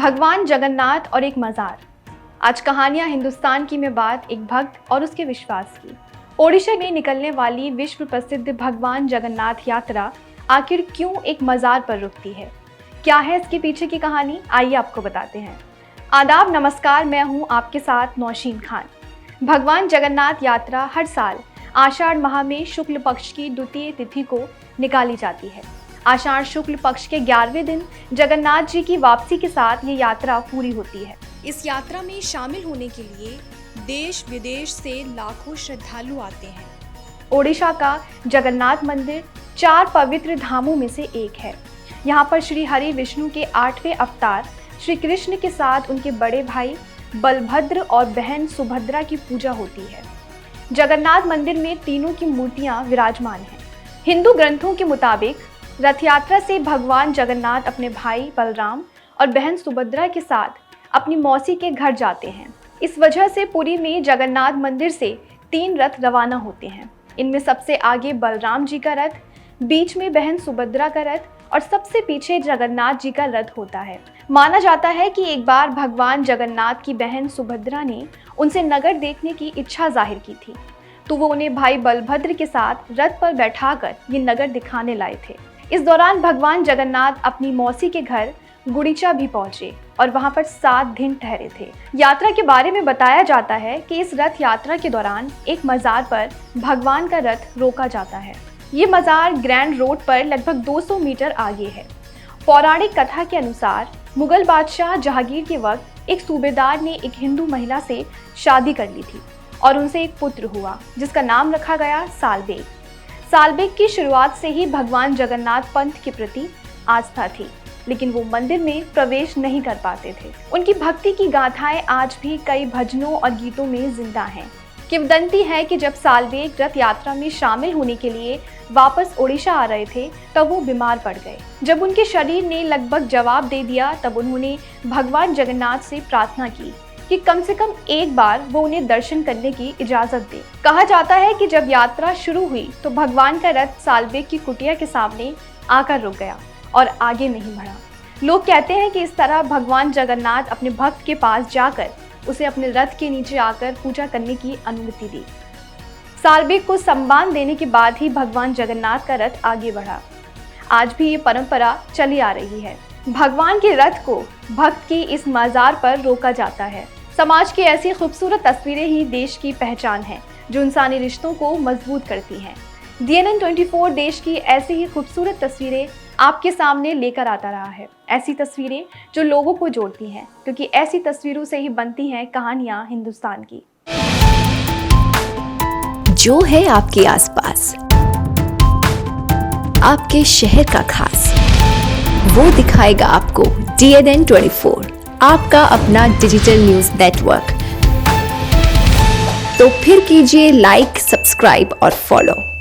भगवान जगन्नाथ और एक मज़ार। आज कहानियां हिंदुस्तान की में बात एक भक्त और उसके विश्वास की। ओडिशा में निकलने वाली विश्व प्रसिद्ध भगवान जगन्नाथ यात्रा आखिर क्यों एक मज़ार पर रुकती है? क्या है इसके पीछे की कहानी? आइए आपको बताते हैं। आदाब, नमस्कार, मैं हूं आपके साथ नौशीन खान। भगवान जगन्नाथ यात्रा हर साल आषाढ़ माह में शुक्ल पक्ष की द्वितीय तिथि को निकाली जाती है। आषाढ़ शुक्ल पक्ष के 11वें दिन जगन्नाथ जी की वापसी के साथ ये यात्रा पूरी होती है। इस यात्रा में शामिल होने के लिए देश विदेश से लाखों श्रद्धालु आते हैं। ओडिशा का जगन्नाथ मंदिर 4 पवित्र धामों में से एक है। यहाँ पर श्री हरि विष्णु के 8वें अवतार श्री कृष्ण के साथ उनके बड़े भाई बलभद्र और बहन सुभद्रा की पूजा होती है। जगन्नाथ मंदिर में तीनों की मूर्तियां विराजमान हैं। हिंदू ग्रंथों के मुताबिक रथ यात्रा से भगवान जगन्नाथ अपने भाई बलराम और बहन सुभद्रा के साथ अपनी मौसी के घर जाते हैं। इस वजह से पुरी में जगन्नाथ मंदिर से 3 रथ रवाना होते हैं। इनमें सबसे आगे बलराम जी का रथ, बीच में बहन सुभद्रा का रथ और सबसे पीछे जगन्नाथ जी का रथ होता है। माना जाता है कि एक बार भगवान जगन्नाथ की बहन सुभद्रा ने उनसे नगर देखने की इच्छा जाहिर की थी, तो वो उन्हें भाई बलभद्र के साथ रथ पर बैठाकर ये नगर दिखाने लाए थे। इस दौरान भगवान जगन्नाथ अपनी मौसी के घर गुड़ीचा भी पहुंचे और वहां पर 7 दिन ठहरे थे। यात्रा के बारे में बताया जाता है कि इस रथ यात्रा के दौरान एक मज़ार पर भगवान का रथ रोका जाता है। ये मज़ार ग्रैंड रोड पर लगभग 200 मीटर आगे है। पौराणिक कथा के अनुसार मुगल बादशाह जहांगीर के वक्त एक सूबेदार ने एक हिंदू महिला से शादी कर ली थी और उनसे एक पुत्र हुआ जिसका नाम रखा गया सालबेग। सालबेग की शुरुआत से ही भगवान जगन्नाथ पंथ के प्रति आस्था थी, लेकिन वो मंदिर में प्रवेश नहीं कर पाते थे। उनकी भक्ति की गाथाएं आज भी कई भजनों और गीतों में जिंदा हैं। किंवदंती है कि जब सालबेग रथ यात्रा में शामिल होने के लिए वापस ओडिशा आ रहे थे तब वो बीमार पड़ गए। जब उनके शरीर ने लगभग जवाब दे दिया तब उन्होंने भगवान जगन्नाथ से प्रार्थना की कि कम से कम एक बार वो उन्हें दर्शन करने की इजाजत दे। कहा जाता है कि जब यात्रा शुरू हुई तो भगवान का रथ सालबेग की कुटिया के सामने आकर रुक गया और आगे नहीं बढ़ा। लोग कहते हैं कि इस तरह भगवान जगन्नाथ अपने भक्त के पास जाकर उसे अपने रथ के नीचे आकर पूजा करने की अनुमति दी। सालबेग को सम्मान देने के बाद ही भगवान जगन्नाथ का रथ आगे बढ़ा। आज भी ये परंपरा चली आ रही है। भगवान के रथ को भक्त की इस मज़ार पर रोका जाता है। समाज की ऐसी खूबसूरत तस्वीरें ही देश की पहचान है जो इंसानी रिश्तों को मजबूत करती हैं। DNN 24 देश की ऐसी ही खूबसूरत तस्वीरें आपके सामने लेकर आता रहा है। ऐसी तस्वीरें जो लोगों को जोड़ती हैं, क्योंकि ऐसी तस्वीरों से ही बनती हैं कहानियां हिंदुस्तान की। जो है आपके आसपास, आपके शहर का खास, वो दिखाएगा आपको DNN 24, आपका अपना डिजिटल न्यूज नेटवर्क। तो फिर कीजिए लाइक, सब्सक्राइब और फॉलो।